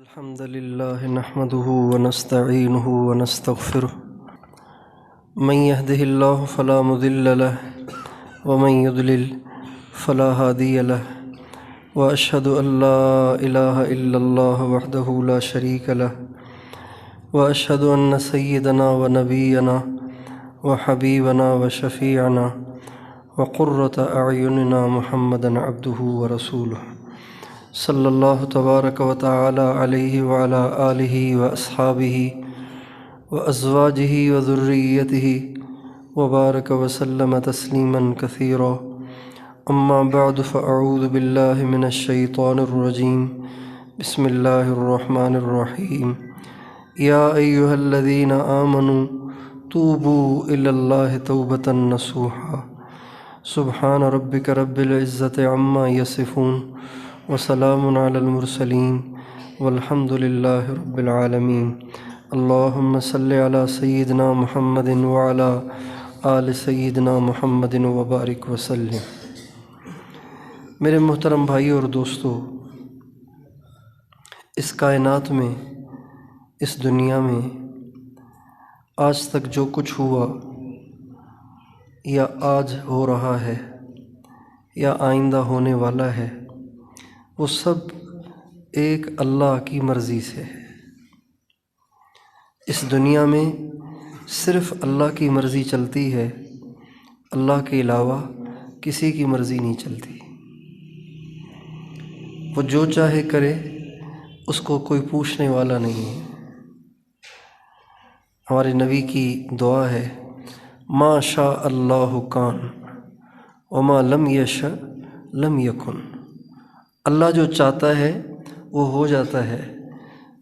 الحمد لله نحمده ونستعينه ونستغفره من يهده الله فلا مضل له ومن يضلل فلا هادي له وأشهد أن لا إله إلا الله وحده لا شريك له وأشهد أن سيدنا ونبينا وحبيبنا وشفيعنا وقرة أعيننا محمدا عبده ورسوله صلی اللہ تبارک و تعالی علیہ وعلی آلہ واصحابہ وازواجہ وذریتہ وبارک وسلم تسلیما کثیرا اما بعد فاعوذ باللہ من الشیطان الرجیم بسم اللہ الرحمن الرحیم یا ایہا الذین آمنوا توبوا الی اللہ توبۃ نصوحا سبحان ربک رب العزۃ عما یصفون وسلام علی المرسلین والحمد للہ رب العالمین اللہم صلی علی سیدنا محمد وعلی آل سیدنا محمد وبارک وسلم۔ میرے محترم بھائیو اور دوستو، اس کائنات میں، اس دنیا میں آج تک جو کچھ ہوا یا آج ہو رہا ہے یا آئندہ ہونے والا ہے، وہ سب ایک اللہ کی مرضی سے ہے۔ اس دنیا میں صرف اللہ کی مرضی چلتی ہے، اللہ کے علاوہ کسی کی مرضی نہیں چلتی۔ وہ جو چاہے کرے، اس کو کوئی پوچھنے والا نہیں ہے۔ ہمارے نبی کی دعا ہے، ما شاء اللہ کان وما لم یشاء لم یکن۔ اللہ جو چاہتا ہے وہ ہو جاتا ہے،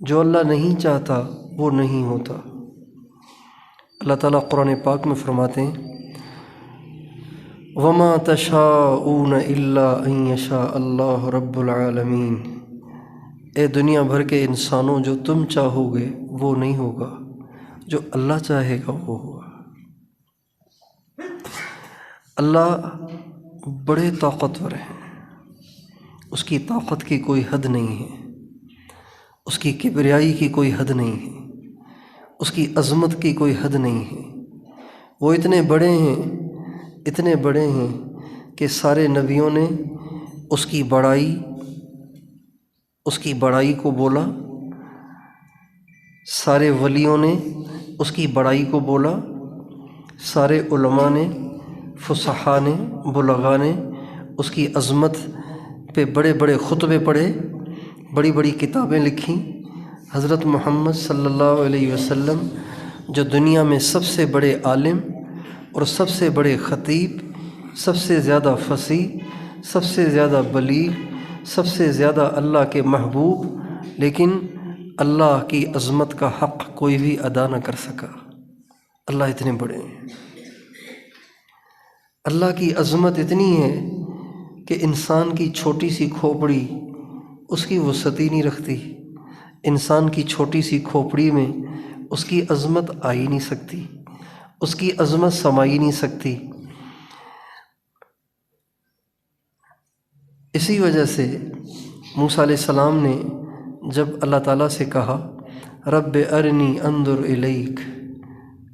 جو اللہ نہیں چاہتا وہ نہیں ہوتا۔ اللہ تعالیٰ قرآن پاک میں فرماتے ہیں، وَمَا تَشَاءُونَ إِلَّا أَن يَشَاءَ اللَّهُ رَبُّ الْعَالَمِينَ۔ اے دنیا بھر کے انسانوں، جو تم چاہو گے وہ نہیں ہوگا، جو اللہ چاہے گا وہ ہوگا۔ اللہ بڑے طاقتور ہیں، اس کی طاقت کی کوئی حد نہیں ہے، اس کی کبریائی کی کوئی حد نہیں ہے، اس کی عظمت کی کوئی حد نہیں ہے۔ وہ اتنے بڑے ہیں کہ سارے نبیوں نے اس کی بڑائی کو بولا، سارے ولیوں نے اس کی بڑائی کو بولا، سارے علماء نے، فصحاء نے، بلغاء نے اس کی عظمت پہ بڑے بڑے خطبے پڑھے، بڑی بڑی کتابیں لکھیں۔ حضرت محمد صلی اللہ علیہ وسلم، جو دنیا میں سب سے بڑے عالم اور سب سے بڑے خطیب، سب سے زیادہ فصیح، سب سے زیادہ بلیغ، سب سے زیادہ اللہ کے محبوب، لیکن اللہ کی عظمت کا حق کوئی بھی ادا نہ کر سکا۔ اللہ اتنے بڑے ہیں، اللہ کی عظمت اتنی ہے کہ انسان کی چھوٹی سی کھوپڑی اس کی وسعت ہی نہیں رکھتی۔ انسان کی چھوٹی سی کھوپڑی میں اس کی عظمت آ ہی نہیں سکتی، اس کی عظمت سما ہی نہیں سکتی۔ اسی وجہ سے موسیٰ علیہ السلام نے جب اللہ تعالیٰ سے کہا، رب ارنی انظر الیک،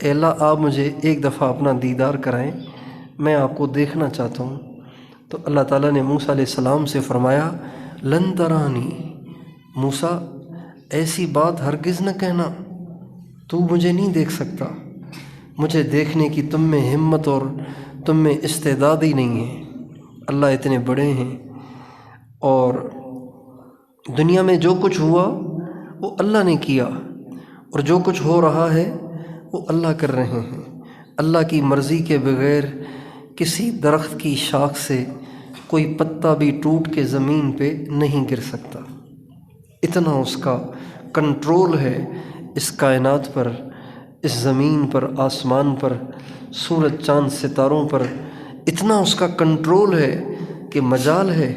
اے اللہ آپ مجھے ایک دفعہ اپنا دیدار کرائیں، میں آپ کو دیکھنا چاہتا ہوں۔ تو اللہ تعالیٰ نے موسیٰ علیہ السلام سے فرمایا، لن ترانی، موسیٰ ایسی بات ہرگز نہ کہنا، تو مجھے نہیں دیکھ سکتا، مجھے دیکھنے کی تم میں ہمت اور تم میں استعداد ہی نہیں ہے۔ اللہ اتنے بڑے ہیں، اور دنیا میں جو کچھ ہوا وہ اللہ نے کیا، اور جو کچھ ہو رہا ہے وہ اللہ کر رہے ہیں۔ اللہ کی مرضی کے بغیر کسی درخت کی شاخ سے کوئی پتا بھی ٹوٹ کے زمین پہ نہیں گر سکتا۔ اتنا اس کا کنٹرول ہے اس کائنات پر، اس زمین پر، آسمان پر، سورج چاند ستاروں پر۔ اتنا اس کا کنٹرول ہے کہ مجال ہے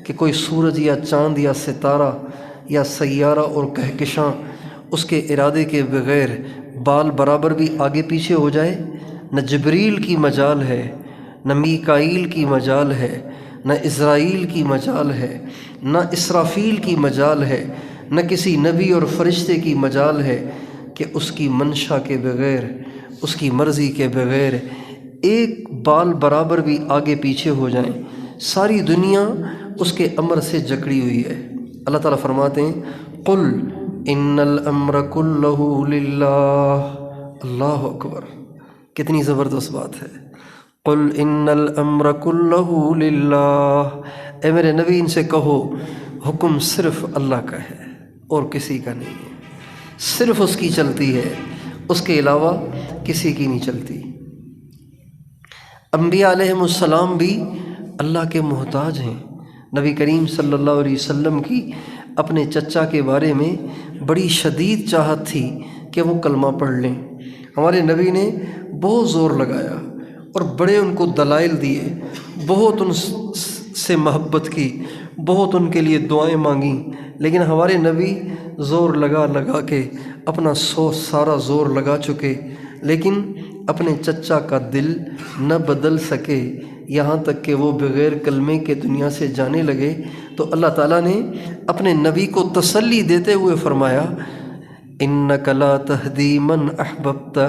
کہ کوئی سورج یا چاند یا ستارہ یا سیارہ اور کہکشاں اس کے ارادے کے بغیر بال برابر بھی آگے پیچھے ہو جائے۔ نہ جبریل کی مجال ہے، نہ میکائیل کی مجال ہے، نہ اسرائیل کی مجال ہے، نہ اسرافیل کی مجال ہے، نہ کسی نبی اور فرشتے کی مجال ہے کہ اس کی منشا کے بغیر، اس کی مرضی کے بغیر ایک بال برابر بھی آگے پیچھے ہو جائیں۔ ساری دنیا اس کے امر سے جکڑی ہوئی ہے۔ اللہ تعالیٰ فرماتے ہیں قل ان الامر کلہ للہ۔ اللہ اکبر، کتنی زبردست بات ہے۔ قل ان الامر کلہ للہ، اے میرے نبی ان سے کہو حکم صرف اللہ کا ہے اور کسی کا نہیں ہے، صرف اس کی چلتی ہے، اس کے علاوہ کسی کی نہیں چلتی۔ انبیاء علیہم السلام بھی اللہ کے محتاج ہیں۔ نبی کریم صلی اللہ علیہ وسلم کی اپنے چچا کے بارے میں بڑی شدید چاہت تھی کہ وہ کلمہ پڑھ لیں۔ ہمارے نبی نے بہت زور لگایا اور بڑے ان کو دلائل دیے، بہت ان سے محبت کی، بہت ان کے لیے دعائیں مانگیں، لیکن ہمارے نبی زور لگا کے اپنا سارا زور لگا چکے، لیکن اپنے چچا کا دل نہ بدل سکے، یہاں تک کہ وہ بغیر کلمے کے دنیا سے جانے لگے۔ تو اللہ تعالیٰ نے اپنے نبی کو تسلی دیتے ہوئے فرمایا اِنَّكَ لَا تَهْدِي مَنْ أَحْبَبْتَ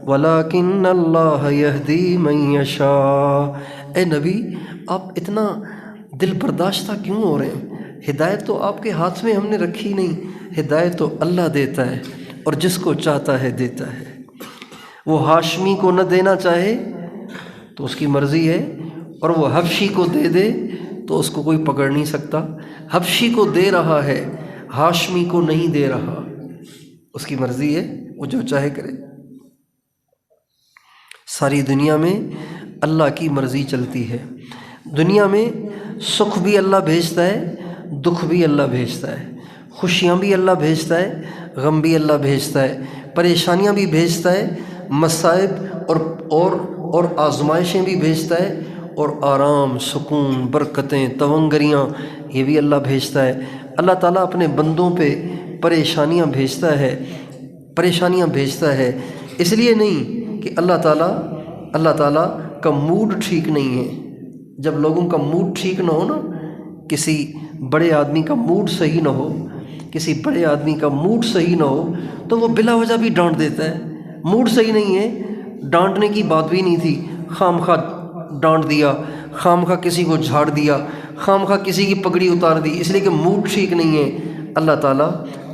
وَلَكِنَّ اللَّهَ يَهْدِي مَنْ يَشَاءُ۔ اے نبی آپ اتنا دل برداشتہ کیوں ہو رہے ہیں؟ ہدایت تو آپ کے ہاتھ میں ہم نے رکھی نہیں، ہدایت تو اللہ دیتا ہے اور جس کو چاہتا ہے دیتا ہے۔ وہ ہاشمی کو نہ دینا چاہے تو اس کی مرضی ہے، اور وہ حبشی کو دے دے تو اس کو کوئی پکڑ نہیں سکتا۔ حبشی کو دے رہا ہے، ہاشمی کو نہیں دے رہا، اس کی مرضی ہے، وہ جو چاہے کرے۔ ساری دنیا میں اللہ کی مرضی چلتی ہے۔ دنیا میں سکھ بھی اللہ بھیجتا ہے، دکھ بھی اللہ بھیجتا ہے، خوشیاں بھی اللہ بھیجتا ہے، غم بھی اللہ بھیجتا ہے، پریشانیاں بھی بھیجتا ہے، مصائب اور آزمائشیں بھی بھیجتا ہے، اور آرام، سکون، برکتیں، تونگریاں یہ بھی اللہ بھیجتا ہے۔ اللہ تعالیٰ اپنے بندوں پہ پریشانیاں بھیجتا ہے اس لیے نہیں کہ اللہ تعالیٰ کا موڈ ٹھیک نہیں ہے۔ جب لوگوں کا موڈ ٹھیک نہ ہو نا، کسی بڑے آدمی کا موڈ صحیح نہ ہو، کسی بڑے آدمی کا موڈ صحیح نہ ہو تو وہ بلا وجہ بھی ڈانٹ دیتا ہے۔ موڈ صحیح نہیں ہے، ڈانٹنے کی بات بھی نہیں تھی، خام خواہ ڈانٹ دیا، خام خواہ کسی کو جھاڑ دیا، خام خواہ کسی کی پگڑی اتار دی، اس لیے کہ موڈ ٹھیک نہیں ہے۔ اللہ تعالیٰ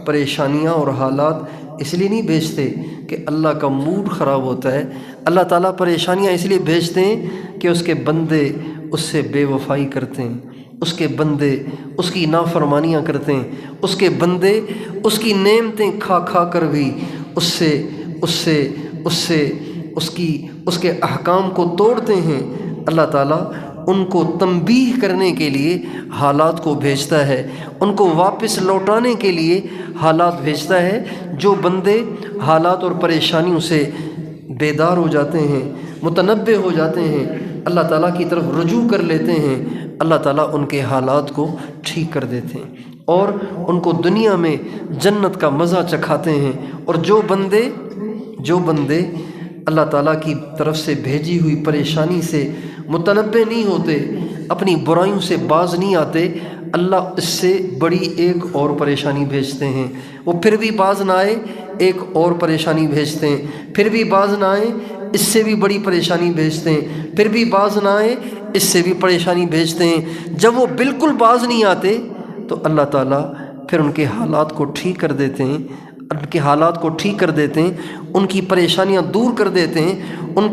پریشانیاں اور حالات اس لیے نہیں بھیجتے کہ اللہ کا موڈ خراب ہوتا ہے، اللہ تعالیٰ پریشانیاں اس لیے بھیجتے ہیں کہ اس کے بندے اس سے بے وفائی کرتے ہیں، اس کے بندے اس کی نافرمانیاں کرتے ہیں، اس کے بندے اس کی نعمتیں کھا کر بھی اس کے احکام کو توڑتے ہیں۔ اللہ تعالیٰ ان کو تنبیہ کرنے کے لیے حالات کو بھیجتا ہے، ان کو واپس لوٹانے کے لیے حالات بھیجتا ہے۔ جو بندے حالات اور پریشانیوں سے بیدار ہو جاتے ہیں، متنبہ ہو جاتے ہیں، اللہ تعالیٰ کی طرف رجوع کر لیتے ہیں، اللہ تعالیٰ ان کے حالات کو ٹھیک کر دیتے ہیں اور ان کو دنیا میں جنت کا مزہ چکھاتے ہیں۔ اور جو بندے اللہ تعالیٰ کی طرف سے بھیجی ہوئی پریشانی سے متنبہ نہیں ہوتے، اپنی برائیوں سے باز نہیں آتے، اللہ اس سے بڑی ایک اور پریشانی بھیجتے ہیں۔ وہ پھر بھی باز نہ آئے، ایک اور پریشانی بھیجتے ہیں، پھر بھی باز نہ آئے، اس سے بھی بڑی پریشانی بھیجتے ہیں، پھر بھی باز نہ آئے، اس سے بھی پریشانی بھیجتے ہیں۔ جب وہ بالکل باز نہیں آتے تو اللہ تعالیٰ پھر ان کے حالات کو ٹھیک کر دیتے ہیں، ان کی پریشانیاں دور کر دیتے ہیں، ان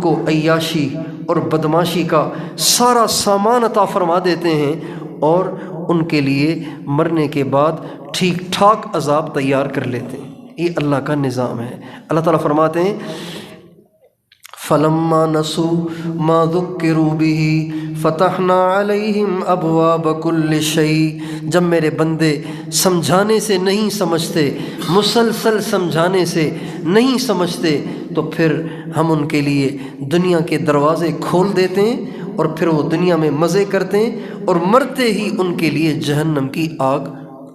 کو عیاشی اور بدماشی کا سارا سامان عطا فرما دیتے ہیں، اور ان کے لیے مرنے کے بعد ٹھیک ٹھاک عذاب تیار کر لیتے ہیں۔ یہ اللہ کا نظام ہے۔ اللہ تعالیٰ فرماتے ہیں فَلَمَّا نَسُوا مَا ذُكِّرُوا بِهِ فَتَحْنَا عَلَيْهِمْ أَبْوَابَ كُلِّ شَيْءٍ۔ جب میرے بندے سمجھانے سے نہیں سمجھتے، مسلسل سمجھانے سے نہیں سمجھتے، تو پھر ہم ان کے لیے دنیا کے دروازے کھول دیتے ہیں، اور پھر وہ دنیا میں مزے کرتے ہیں، اور مرتے ہی ان کے لیے جہنم کی آگ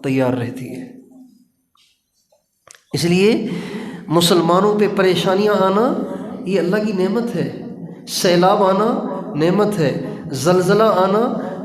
تیار رہتی ہے۔ اس لیے مسلمانوں پہ پریشانیاں آنا یہ اللہ کی نعمت ہے، سیلاب آنا نعمت ہے، زلزلہ آنا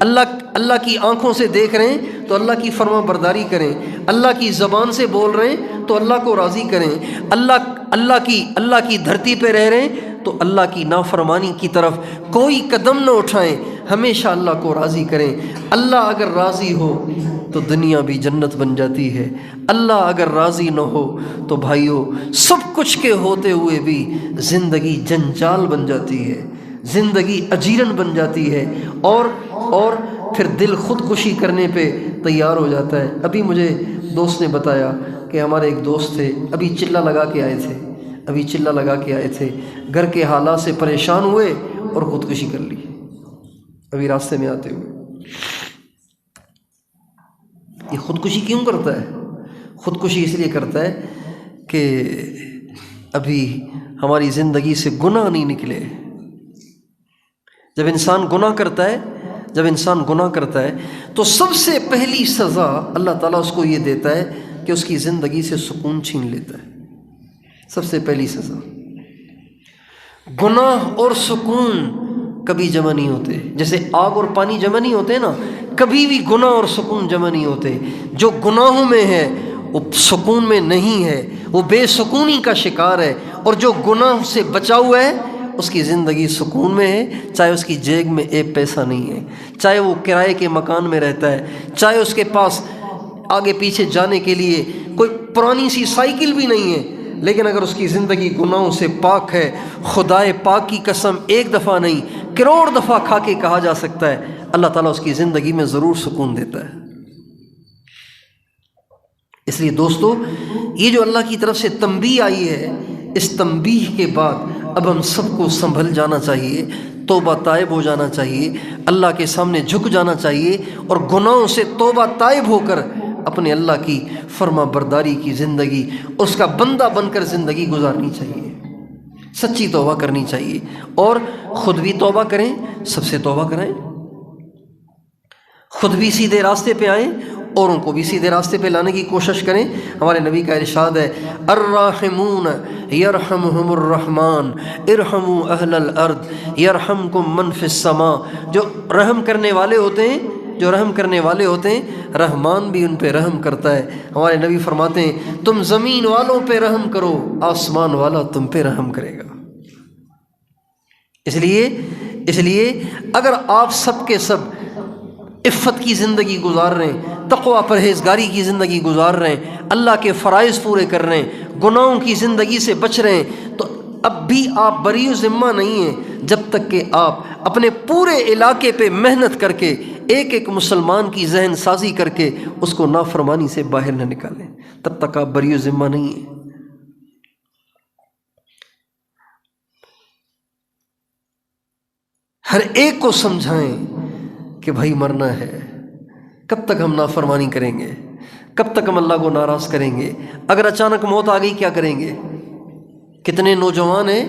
اللہ کی آنکھوں سے دیکھ رہے ہیں تو اللہ کی فرما برداری کریں، اللہ کی زبان سے بول رہے ہیں تو اللہ کو راضی کریں، اللہ کی دھرتی پہ رہ رہے ہیں تو اللہ کی نافرمانی کی طرف کوئی قدم نہ اٹھائیں، ہمیشہ اللہ کو راضی کریں۔ اللہ اگر راضی ہو تو دنیا بھی جنت بن جاتی ہے، اللہ اگر راضی نہ ہو تو بھائیو سب کچھ کے ہوتے ہوئے بھی زندگی جنجال بن جاتی ہے، زندگی اجیرن بن جاتی ہے، اور پھر دل خودکشی کرنے پہ تیار ہو جاتا ہے۔ ابھی مجھے دوست نے بتایا کہ ہمارے ایک دوست تھے، ابھی چلہ لگا کے آئے تھے، گھر کے حالات سے پریشان ہوئے اور خودکشی کر لی ابھی راستے میں آتے ہوئے۔ یہ خودکشی کیوں کرتا ہے؟ خودکشی اس لیے کرتا ہے کہ ابھی ہماری زندگی سے گناہ نہیں نکلے۔ جب انسان گناہ کرتا ہے تو سب سے پہلی سزا اللہ تعالیٰ اس کو یہ دیتا ہے کہ اس کی زندگی سے سکون چھین لیتا ہے۔ سب سے پہلی سزا، گناہ اور سکون کبھی جمع نہیں ہوتے، جیسے آگ اور پانی جمع نہیں ہوتے نا، کبھی بھی گناہ اور سکون جمع نہیں ہوتے۔ جو گناہوں میں ہے وہ سکون میں نہیں ہے، وہ بے سکونی کا شکار ہے، اور جو گناہ سے بچا ہوا ہے اس کی زندگی سکون میں ہے، چاہے اس کی جیب میں ایک پیسہ نہیں ہے، چاہے وہ کرائے کے مکان میں رہتا ہے، چاہے اس کے پاس آگے پیچھے جانے کے لیے کوئی پرانی سی سائیکل بھی نہیں ہے، لیکن اگر اس کی زندگی گناہوں سے پاک ہے، خدائے پاک کی قسم ایک دفعہ نہیں کروڑ دفعہ کھا کے کہا جا سکتا ہے اللہ تعالیٰ اس کی زندگی میں ضرور سکون دیتا ہے۔ اس لیے دوستو، یہ جو اللہ کی طرف سے تنبیہ آئی ہے، اس تنبیہ کے بعد اب ہم سب کو سنبھل جانا چاہیے، توبہ طائب ہو جانا چاہیے، اللہ کے سامنے جھک جانا چاہیے، اور گناہوں سے توبہ طائب ہو کر اپنے اللہ کی فرما برداری کی زندگی، اس کا بندہ بن کر زندگی گزارنی چاہیے، سچی توبہ کرنی چاہیے، اور خود بھی توبہ کریں، سب سے توبہ کرائیں، خود بھی سیدھے راستے پہ آئیں، اوروں کو بھی سیدھے راستے پہ لانے کی کوشش کریں۔ ہمارے نبی کا ارشاد ہے، الراحمون یرحمہم الرحمن ارحموا اہل الارض یرحمکم من فی السماء۔ جو رحم کرنے والے ہوتے ہیں رحمان بھی ان پہ رحم کرتا ہے۔ ہمارے نبی فرماتے ہیں، تم زمین والوں پہ رحم کرو، آسمان والا تم پہ رحم کرے گا۔ اس لیے اگر آپ سب کے سب عفت کی زندگی گزار رہے ہیں، تقوی پرہیزگاری کی زندگی گزار رہے ہیں، اللہ کے فرائض پورے کر رہے ہیں، گناہوں کی زندگی سے بچ رہے ہیں، تو اب بھی آپ بری ذمہ نہیں ہیں جب تک کہ آپ اپنے پورے علاقے پہ محنت کر کے ایک مسلمان کی ذہن سازی کر کے اس کو نافرمانی سے باہر نہ نکالیں، تب تک آپ بری ذمہ نہیں ہیں۔ ہر ایک کو سمجھائیں کہ بھائی مرنا ہے، کب تک ہم نافرمانی کریں گے، کب تک ہم اللہ کو ناراض کریں گے؟ اگر اچانک موت آ گئی کیا کریں گے؟ کتنے نوجوان ہیں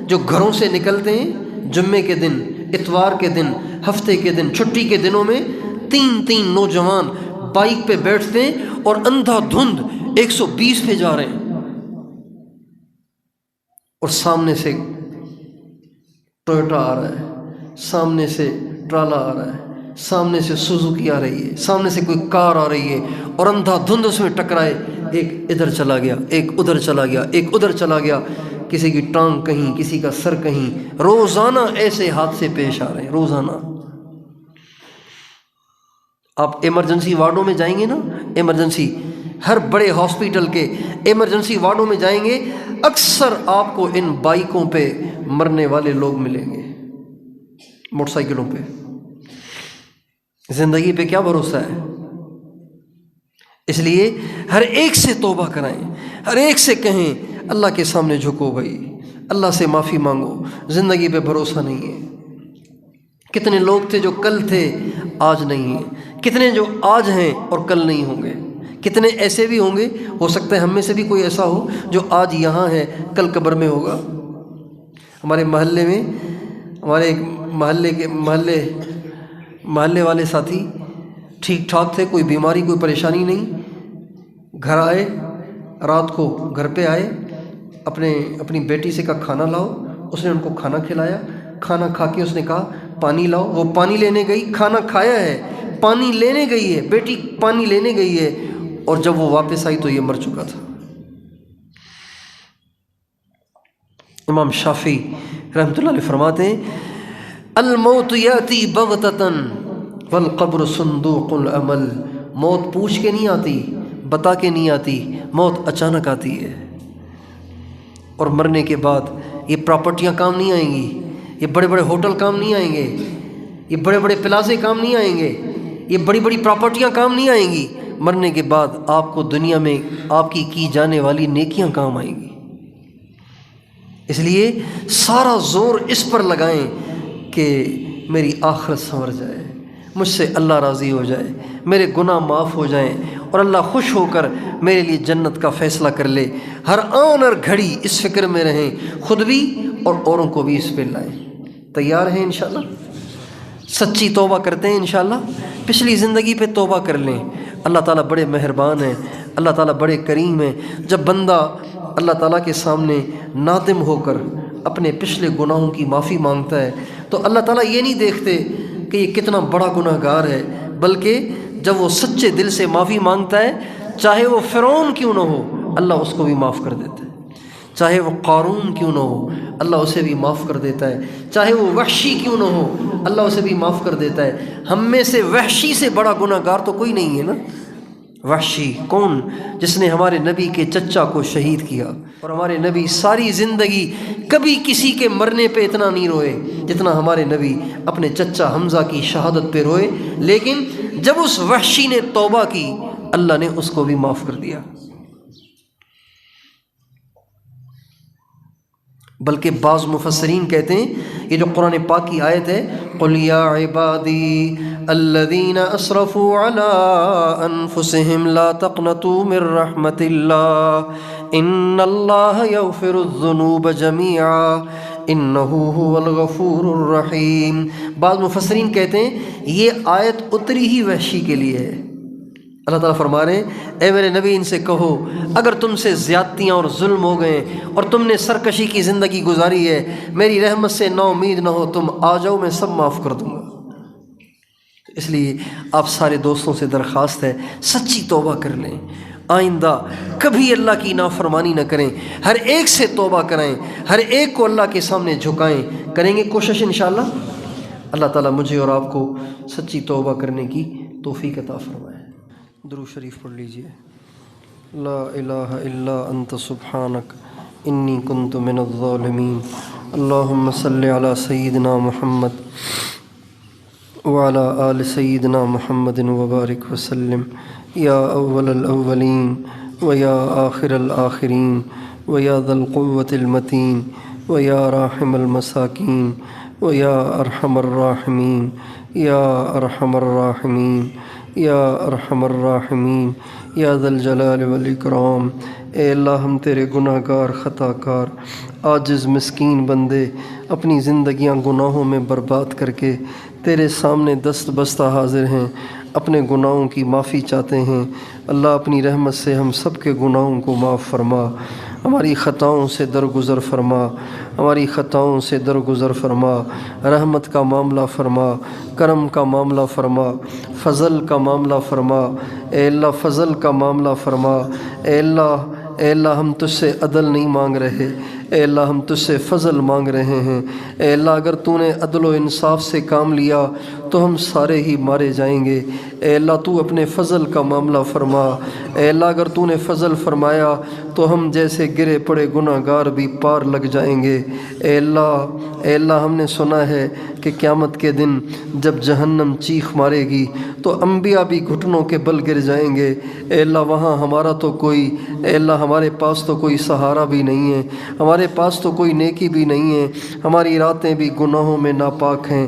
جو گھروں سے نکلتے ہیں جمعے کے دن، اتوار کے دن، ہفتے کے دن، چھٹی کے دنوں میں، تین نوجوان بائک پہ بیٹھتے ہیں اور اندھا دھند 120 پہ جا رہے ہیں، اور سامنے سے ٹویوٹا آ رہا ہے، سامنے سے ٹرالا آ رہا ہے، سامنے سے سوزوکی آ رہی ہے، سامنے سے کوئی کار آ رہی ہے، اور اندھا دھند اس میں ٹکرائے، ایک ادھر چلا گیا، ایک ادھر چلا گیا، ایک ادھر چلا گیا، کسی کی ٹانگ کہیں، کسی کا سر کہیں۔ روزانہ ایسے حادثے پیش آ رہے ہیں، روزانہ۔ آپ ایمرجنسی وارڈوں میں جائیں گے نا، ایمرجنسی ہر بڑے ہاسپیٹل کے ایمرجنسی وارڈوں میں جائیں گے، اکثر آپ کو ان بائکوں پہ مرنے والے لوگ ملیں گے، موٹر سائیکلوں پہ۔ زندگی پہ کیا بھروسہ ہے؟ اس لیے ہر ایک سے توبہ کرائیں، ہر ایک سے کہیں اللہ کے سامنے جھکو بھائی، اللہ سے معافی مانگو، زندگی پہ بھروسہ نہیں ہے۔ کتنے لوگ تھے جو کل تھے آج نہیں ہیں، کتنے جو آج ہیں اور کل نہیں ہوں گے، کتنے ایسے بھی ہوں گے، ہو سکتا ہے ہم میں سے بھی کوئی ایسا ہو جو آج یہاں ہے کل قبر میں ہوگا۔ ہمارے محلے میں، ہمارے ایک محلے والے ساتھی ٹھیک ٹھاک تھے، کوئی بیماری کوئی پریشانی نہیں، گھر آئے، رات کو گھر پہ آئے، اپنی بیٹی سے کہا کھانا لاؤ، اس نے ان کو کھانا کھلایا، کھانا کھا کے اس نے کہا پانی لاؤ، وہ پانی لینے گئی، کھانا کھایا ہے، پانی لینے گئی ہے، بیٹی پانی لینے گئی ہے، اور جب وہ واپس آئی تو یہ مر چکا تھا۔ امام شافعی رحمۃ اللہ علیہ فرماتے ہیں الموت یاتی بغتتاً والقبر صندوق العمل، موت پوچھ کے نہیں آتی، بتا کے نہیں آتی، موت اچانک آتی ہے۔ اور مرنے کے بعد یہ پراپرٹیاں کام نہیں آئیں گی، یہ بڑے بڑے ہوٹل کام نہیں آئیں گے، یہ بڑے بڑے پلازے کام نہیں آئیں گے، یہ بڑی بڑی پراپرٹیاں کام نہیں آئیں گی۔ مرنے کے بعد آپ کو دنیا میں آپ کی جانے والی نیکیاں کام آئیں گی۔ اس لیے سارا زور اس پر لگائیں کہ میری آخرت سنور جائے، مجھ سے اللہ راضی ہو جائے، میرے گناہ معاف ہو جائیں، اور اللہ خوش ہو کر میرے لیے جنت کا فیصلہ کر لے۔ ہر آن اور گھڑی اس فکر میں رہیں، خود بھی اور اوروں کو بھی اس پہ لائیں۔ تیار ہیں انشاءاللہ؟ سچی توبہ کرتے ہیں انشاءاللہ؟ پچھلی زندگی پہ توبہ کر لیں۔ اللہ تعالیٰ بڑے مہربان ہیں، اللہ تعالیٰ بڑے کریم ہیں۔ جب بندہ اللہ تعالیٰ کے سامنے نادم ہو کر اپنے پچھلے گناہوں کی معافی مانگتا ہے تو اللہ تعالیٰ یہ نہیں دیکھتے کہ یہ کتنا بڑا گناہ گار ہے، بلکہ جب وہ سچے دل سے معافی مانگتا ہے، چاہے وہ فرعون کیوں نہ ہو اللہ اس کو بھی معاف کر دیتا ہے، چاہے وہ قارون کیوں نہ ہو اللہ اسے بھی معاف کر دیتا ہے، چاہے وہ وحشی کیوں نہ ہو اللہ اسے بھی معاف کر دیتا ہے۔ ہم میں سے وحشی سے بڑا گناہ گار تو کوئی نہیں ہے نا۔ وحشی کون؟ جس نے ہمارے نبی کے چچا کو شہید کیا، اور ہمارے نبی ساری زندگی کبھی کسی کے مرنے پہ اتنا نہیں روئے جتنا ہمارے نبی اپنے چچا حمزہ کی شہادت پہ روئے، لیکن جب اس وحشی نے توبہ کی اللہ نے اس کو بھی معاف کر دیا۔ بلکہ بعض مفسرین کہتے ہیں یہ جو قرآن پاک کی آیت ہے قُلْ يَا عِبَادِي الَّذِينَ أَسْرَفُوا عَلَىٰ أَنفُسِهِمْ لَا تَقْنَطُوا مِن رَحْمَةِ اللَّهِ إِنَّ اللَّهَ يَغْفِرُ الذُّنُوبَ جَمِيعًا إِنَّهُ هُوَ الْغَفُورُ الرَّحِيمُ۔ بعض مفسرین کہتے ہیں یہ آیت اتری ہی وحشی کے لیے ہے۔ اللہ تعالیٰ فرما رہے ہیں اے میرے نبی ان سے کہو اگر تم سے زیادتیاں اور ظلم ہو گئے اور تم نے سرکشی کی زندگی گزاری ہے، میری رحمت سے نا امید نہ ہو، تم آ جاؤ میں سب معاف کر دوں گا۔ اس لیے آپ سارے دوستوں سے درخواست ہے سچی توبہ کر لیں، آئندہ کبھی اللہ کی نافرمانی نہ کریں، ہر ایک سے توبہ کرائیں، ہر ایک کو اللہ کے سامنے جھکائیں۔ کریں گے کوشش انشاءاللہ؟ اللہ تعالیٰ مجھے اور آپ کو سچی توبہ کرنے کی توفیق عطا فرمائے۔ درود شریف پڑھ لیجئے۔ لا الہ الا انت سبحانک انی کنت من الظالمین۔ اللہم صلی علی سیدنا محمد وعلی آل سیدنا محمد وبارک وسلم۔ یا اول الاولین ویا آخر الآخرین ویا ذا القوة المتین ویا راحم المساکین ویا ارحم الراحمین یا ارحم الراحمین یا ارحم الراحمین یا ذا الجلال والاکرام۔ اے اللہ ہم تیرے گناہ گار، خطا کار، عاجز مسکین بندے اپنی زندگیاں گناہوں میں برباد کر کے تیرے سامنے دست بستہ حاضر ہیں، اپنے گناہوں کی معافی چاہتے ہیں۔ اللہ اپنی رحمت سے ہم سب کے گناہوں کو معاف فرما، ہماری خطاؤں سے درگزر فرما، ہماری خطاؤں سے درگزر فرما، رحمت کا معاملہ فرما، کرم کا معاملہ فرما، فضل کا معاملہ فرما۔ اے اللہ فضل کا معاملہ فرما۔ اے اللہ ہم تجھ سے عدل نہیں مانگ رہے، اے اللہ ہم تجھ سے فضل مانگ رہے ہیں۔ اے اللہ اگر تو نے عدل و انصاف سے کام لیا تو ہم سارے ہی مارے جائیں گے۔ اے اللہ تو اپنے فضل کا معاملہ فرما۔ اے اللہ اگر تو نے فضل فرمایا تو ہم جیسے گرے پڑے گناہ گار بھی پار لگ جائیں گے۔ اے اللہ ہم نے سنا ہے کہ قیامت کے دن جب جہنم چیخ مارے گی تو انبیاء بھی گھٹنوں کے بل گر جائیں گے۔ اے اللہ وہاں ہمارا تو کوئی، اے اللہ ہمارے پاس تو کوئی سہارا بھی نہیں ہے، ہمارے پاس تو کوئی نیکی بھی نہیں ہے، ہماری راتیں بھی گناہوں میں ناپاک ہیں،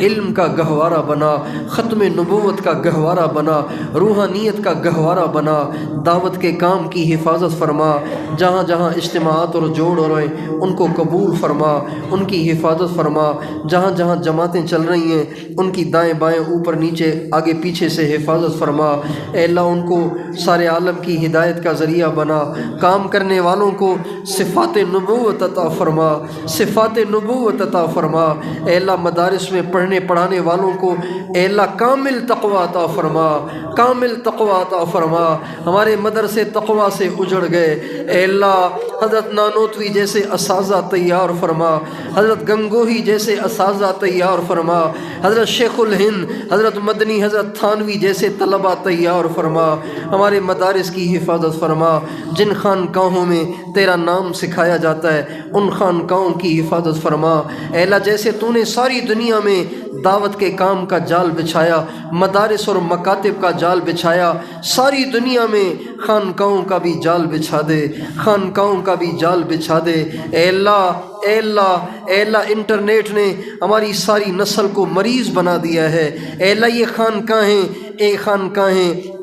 علم کا گہوارہ بنا، ختم نبوت کا گہوارہ بنا، روحانیت کا گہوارہ بنا، دعوت کے کام کی حفاظت فرما، جہاں جہاں اجتماعات اور جوڑ ہو رہے ہیں ان کو قبول فرما، ان کی حفاظت فرما، جہاں جہاں جماعتیں چل رہی ہیں ان کی دائیں بائیں اوپر نیچے آگے پیچھے سے حفاظت فرما، اے اللہ ان کو سارے عالم کی ہدایت کا ذریعہ بنا، کام کرنے والوں کو صفات نبوت عطا فرما، صفات نبوت عطا فرما، اے اللہ مدارس میں پڑھنے پڑھانے والوں کو اے اللہ کامل تقوی عطا فرما، کامل تقوی عطا فرما، ہمارے مدرسے تقوی سے اجڑ گئے، اے اللہ حضرت نانوتوی جیسے اساتذہ تیار فرما، حضرت گنگوہی جیسے اساتذہ تیار فرما، حضرت شیخ الہند، حضرت مدنی، حضرت تھانوی جیسے طلباء تیار فرما، ہمارے مدارس کی حفاظت فرما، جن خانقاہوں میں تیرا نام سکھایا جاتا ہے ان خانقاہوں کی حفاظت فرما، اے اللہ جیسے تو نے ساری دنیا میں دعوت کے کام کا جال بچھایا، مدارس اور مکاتب کا جال بچھایا، ساری دنیا میں خانقاہوں کا بھی جال بچھا دے، خانقاہوں کا بھی جال بچھا دے، اے اللہ اے اللہ اے اللہ انٹرنیٹ نے ہماری ساری نسل کو مریض بنا دیا ہے، اے اللہ یہ خانقاہیں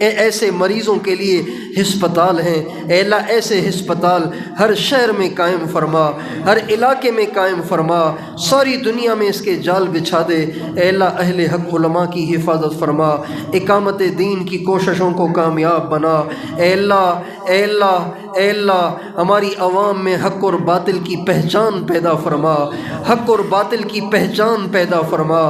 ایسے مریضوں کے لیے ہسپتال ہیں، اے اللہ ایسے ہسپتال ہر شہر میں قائم فرما، ہر علاقے میں قائم فرما، ساری دنیا میں اس کے جال بچھا دے، اے اللہ اہل حق علماء کی حفاظت فرما، اقامت دین کی کوششوں کو کامیاب بنا، اے اللہ اے اللہ اے اللہ ہماری عوام میں حق اور باطل کی پہچان پیدا فرما، حق اور باطل کی پہچان پیدا فرما،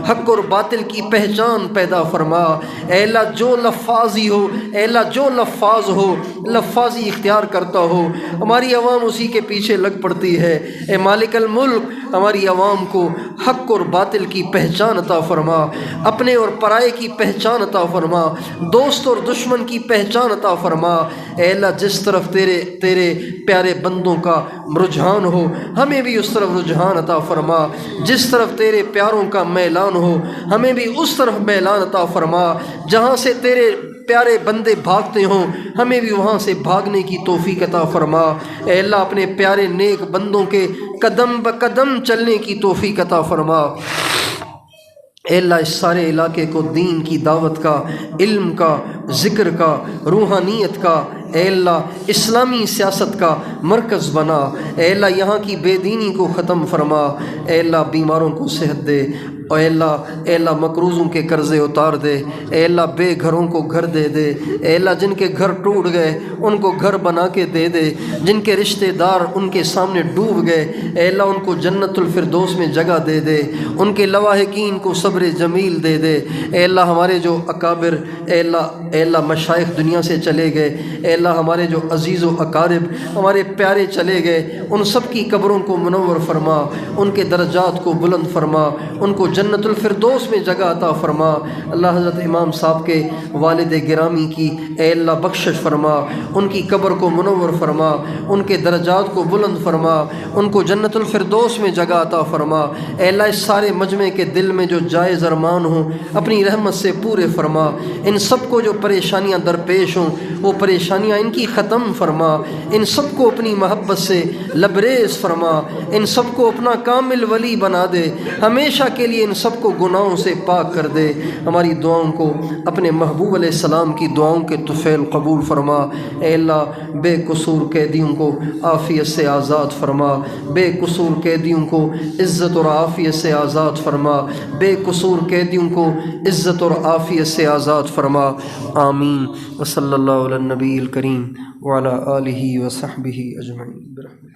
حق اور باطل کی پہچان پیدا فرما، اے اللہ جو لفاظی ہو، اے اللہ جو لفاظ ہو، لفاظی اختیار کرتا ہو، ہماری عوام اسی کے پیچھے لگ پڑتی ہے، اے مالک الملک ہماری عوام کو حق اور باطل کی پہچان عطا فرما، اپنے اور پرائے کی پہچان عطا فرما، دوست اور دشمن کی پہچان عطا فرما، اے اللہ جس طرف تیرے پیارے بندوں کا رجحان ہو ہمیں بھی اس طرف رجحان عطا فرما، جس طرف تیرے پیاروں کا میلان ہو ہمیں بھی اس طرف میلان عطا فرما، جہاں سے تیرے پیارے بندے بھاگتے ہوں ہمیں بھی وہاں سے بھاگنے کی توفیق عطا فرما، اے اللہ اپنے پیارے نیک بندوں کے قدم بقدم چلنے کی توفیق عطا فرما، اے اللہ اس سارے علاقے کو دین کی دعوت کا، علم کا، ذکر کا، روحانیت کا، اے اللہ اسلامی سیاست کا مرکز بنا، اے اللہ یہاں کی بے دینی کو ختم فرما، اے اللہ بیماروں کو صحت دے، اے اللہ مقروضوں کے قرضے اتار دے، اے اللہ بے گھروں کو گھر دے دے، اے اللہ جن کے گھر ٹوٹ گئے ان کو گھر بنا کے دے دے، جن کے رشتہ دار ان کے سامنے ڈوب گئے اے اللہ ان کو جنت الفردوس میں جگہ دے دے، ان کے لواحقین کو صبر جمیل دے دے، اے اللہ ہمارے جو اکابر اے اللہ مشائخ دنیا سے چلے گئے، اے اللہ ہمارے جو عزیز و اقارب ہمارے پیارے چلے گئے ان سب کی قبروں کو منور فرما، ان کے درجات کو بلند فرما، ان کو جنت الفردوس میں جگہ عطا فرما، اللہ حضرت امام صاحب کے والد گرامی کی اے اللہ بخشش فرما، ان کی قبر کو منور فرما، ان کے درجات کو بلند فرما، ان کو جنت الفردوس میں جگہ عطا فرما، اے اللہ اس سارے مجمع کے دل میں جو جائز ارمان ہوں اپنی رحمت سے پورے فرما، ان سب کو جو پریشانیاں درپیش ہوں وہ پریشانیاں ان کی ختم فرما، ان سب کو اپنی محبت سے لبریز فرما، ان سب کو اپنا کامل ولی بنا دے، ہمیشہ کے لیے ان سب کو گناہوں سے پاک کر دے، ہماری دعاؤں کو اپنے محبوب علیہ السلام کی دعاؤں کے طفیل قبول فرما، اے اللہ بے قصور قیدیوں کو عافیت سے آزاد فرما، بے قصور قیدیوں کو عزت اور عافیت سے آزاد فرما، بے قصور قیدیوں کو عزت اور عافیت سے آزاد فرما، آمین، وصلی اللہ علی النبی الکریم وعلی آلہ وصحبہ اجمعین برحمتہ۔